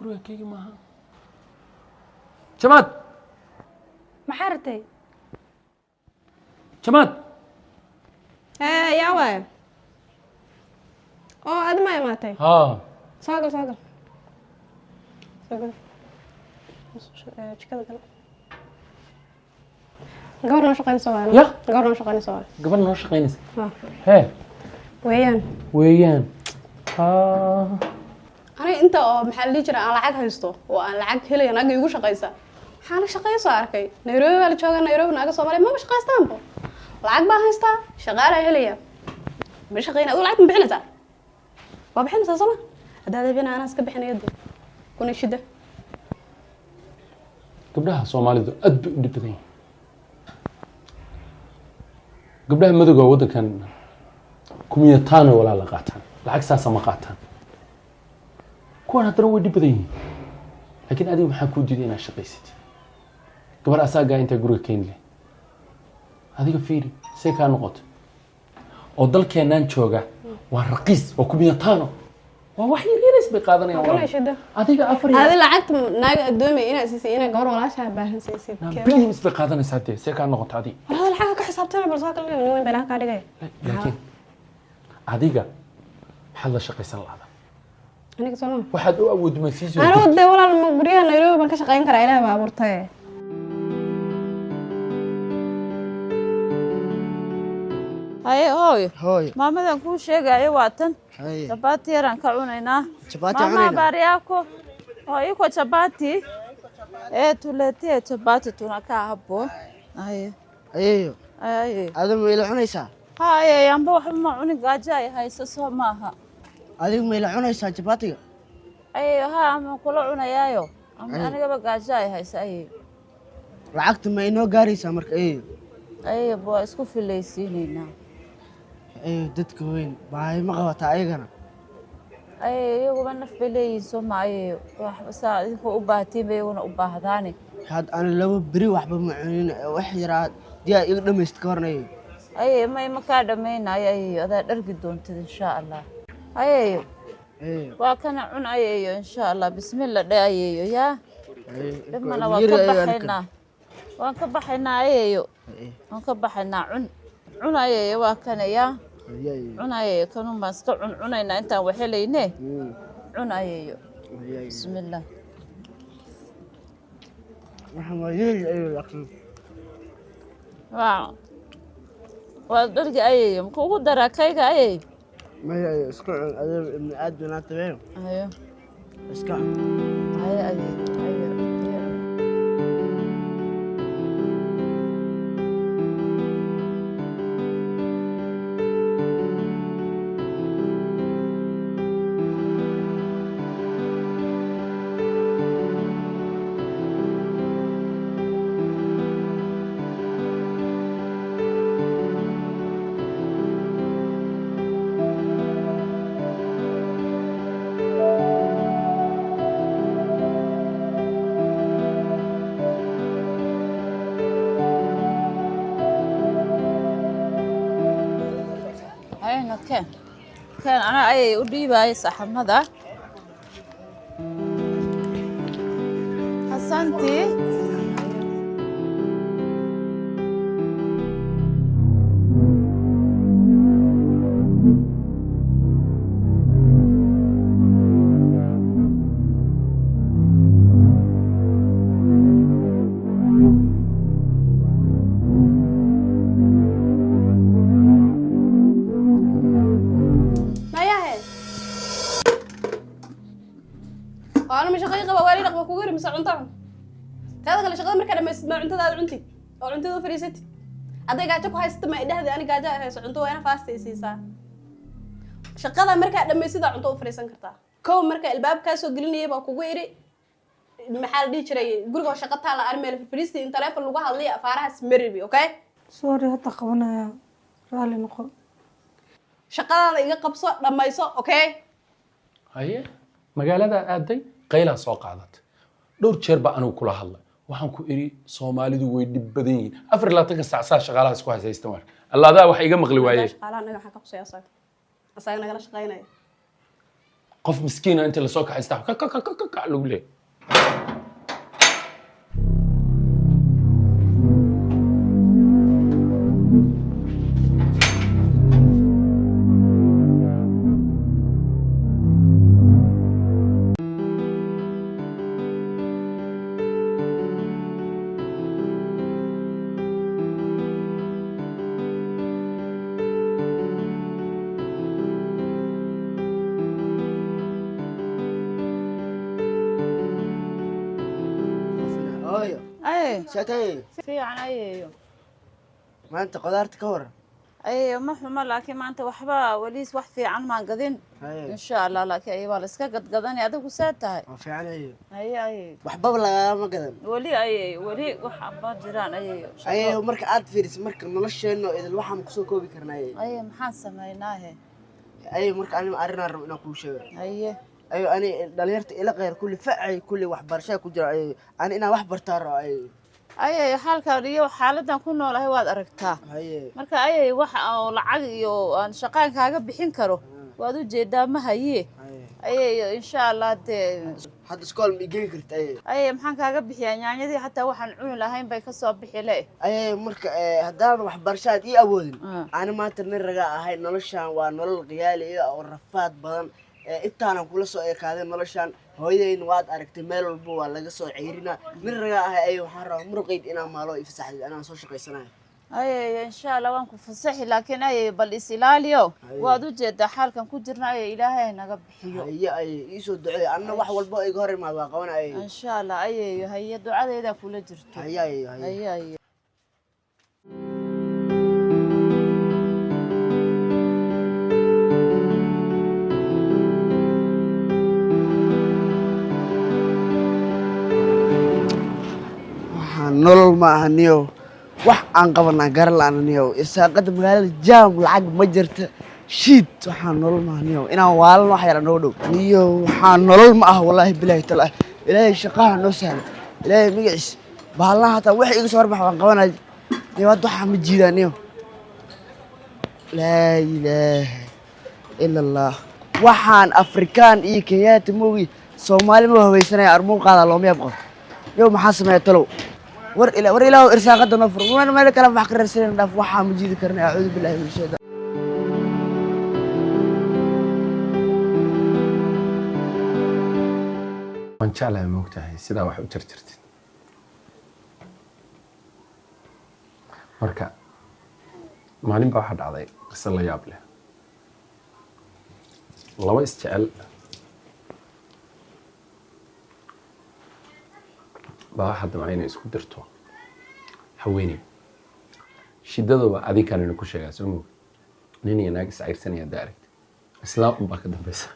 قرية كي معها جماد محرتي جماد يا وين هذا ما يماتي ها ساقل ساقل كذا قبل نشقين سؤال يا قبل نشقين سؤال قبل نوش قينس ها هي ويان أنا أنت محلي جرا على عق هيستو وأنا العق هلا أنا جيبو شقيسة حنا شقيسة أركي نيروبي ولا شغال نيروبي ناقص صومالي ما مش قيستان بو العق بقى هيستا شغالة هلا مش شقينا أقول العق مبحنا زار وبحنا ساسما هذا بينا أنا أسكب بحنا يدي كون الشدة قبلها صومالي ذو أدب دبتين قبلها مدقوا وده كان كميتان ولا لقاتان العكس هسه ما قاتان كون هتروي دبتين لكن أدي محكو جدينا شقيستي قبل أساقا أنت قروي كين لي هذيك فيري سيكا نقط ودل كينان شوغا والرقيس وكميتانو ووحي غير اسبق قادني كون الشدة هذيك أفري هذا العق ناق دومي إنا سيسي إنا قبل ولا شيء باهن سيسي بيني اسبق قادني ساتي سيكا نقط هذه هذا الحاجة كحسابتنا برزاق اللي من وين بلاها كاري جاي لكن هذيك حل شقيسان الله أنا كسرنا واحد أود مسيسو أنا ودي ولا المقبرية نيروبي ما كشقين كرا إلها بابورتي هاي maamadan kuu sheegayo waa tan chapati yaran ka cunaynaa mama habari yako iko chapati tuletee chapati tunakaa hapo ayeeyo adigu ma ila cunaysaa amba waxba ma cuni gaajo ay hayso soo maaha adigu ma ila cunaysaa chapatiga ama kula cunayaayo anigaba gaajo ay hayso lacagta ma inoo gaaraysaa marka ayeeyo waa isku filaysiinaynaa dadka weyn baahi ma qabataa ayagana iyaguba naf bay leeyihiin soo maayo waxba saa idinkoo u baahatiin bay iyaguna u baahdaane had ana laba beri waxba ma cunin wax yaraa diyaa iga dhamaysta ka hornayo ma kaa dhammaynayo adaa dhargi doontid insha allah waa kana cun insha allah bismillah dhe yaa dhimana waan ka baxaynaa waan ka baxaynaa cun waa kana yaa cun kanun baan iska cunaynaa intaan waxelayne cun bismillah waa dhargi muxuu ugu daraa kayga maya iska cun adeer ibni aadana tabeeyo iska كان أنا أودي باي صحمة حسنتي cuntada fariisati aday gaajo ku haysta ma idhaahday ani gaajo ay hayso cunto weena faastaysiisa shaqada marka dhameysida cunto u fariisan kartaa koow marka albaab ka soo gelinayay baa kugu iri maxaa la dhigi jiray guriga shaqo taala armeel fariistay in telefoon lagu hadlay afaarahaas maribi okay sorry hada qabanaya raali noqo shaqada iga qabso dhameyso okay haye magaalada aaday qayla soo qaadat dhowr jeer baa anigu kula hadlay waxaan ku iri Soomaalidu way dib badan yihiin 24 saac shaqaalaha isku haystaan war Allah daa wax iga maqli waayay shaqaalaha naga waxa ka qosay asaga nagala shaqeynaya qof miskiina inta la soo kaxaysta ka lagu leeyahay hooyo Ay, sheekay fiican ayeeyo. maanta qudaarta ka waran Ayeeyo ma xumo laakiin maanta waxba waliis wax fiican maan gadin. haye Insha Allah laakiin ay waa la iska gadgadanay adigu saa tahay. waa fiican ayeeyo Ay. waxbaba lagama gadan Wali ayeeyo, wali wax aba jiraan ayeeyo. ayeeyo marka aad fiiriso marka nolosheena idil waxaan kusoo koobi karnaa ayeeyo Ayeeyo maxaan sameynaa ayeeyo marka aniga arrinaan rabo inaan kuu sheego Ayeeyo. ayeeyo ani dhalinyarta ila qeyr kulli facay kulli waxbarashada ku jira ayeeyo ani inaan wax bartaa rabo ayeeyo Ayeeyo halkaan iyo xaaladan ku noolahay waad aragtaa. haye Marka ayeeyo wax oo lacag iyo aan shaqaan kaaga bixin karo waad u jeedaa ma haye. haye Ayeeyo insha Allah hadda iskool ma igeli karta ayeeyo ayeeyo maxaan kaaga bixiyaa yaanyadii xataa waxaan cuni lahayn bay ka soo bixi le. ayeeyo marka haddaan waxbarashaad ii awoodin ani maanta nin ragaa ahay noloshaan waa nolol qiyaali ah oo rafaad badan intaanan kula soo eekaaday noloshaan hooyadayna waad aragtay meel walba waa laga soo ceyrinaa nin ragaa ahay ayeeyo waxaan rabaa muruqayd inaan maalo ifasaxday anaan soo shaqaysanayo ayeeyo insha Allah waan ku fasaxi laakiin ayeeyo bal is ilaaliyo waad u jeedaa xaalkan ku jirna ayeeyo Ilaahay naga bixiyo haye ayeeyo ii soo duceey anna wax walba iga hor imaad waa qaban ayeeyo insha Allah ayeeyo haye ducadeeda kula jirto haye ayeeyo haye haye nolol ma aha niyow wax aan qabanaa garan la'aana niyow irsaaqada magaalada jaam lacag ma jirta shiid waxaan nolol ma aha niyow inaan waalan wax yara noo dhow niyow waxaan nolol ma aha wallaahi bilaahi talaa ilaahay shaqaha noo sahla ilaahay magaciis bahalnaha hataa wax iga soo horbax waan qabanay niyow hadda waxaa ma jiidaa niyow laa ilaaha ila allah waxaan afrikaan iyo kenyaati moogi soomaali ma habaysanaya armuun qaadaa looma yabqo niyow maxaa sameeya talow war ilaahu irsaaqada noo fur wana meel kale wax ka raadsanayna dhaaf waxaa ma jiidi karnay acuudu billahi min shaytaan waan jeclahay moogtahay sidaa wax u jarjartid marka maalin baa waxaa dhacday qiso la yaab leh laba isjecel baa waxaa damca inay isku dirto haweeney shidadooba adinkanina ku sheegaa soo moog nin iyo naag is cayrsanaya haddaa aragti islaam unbaa ka dambaysa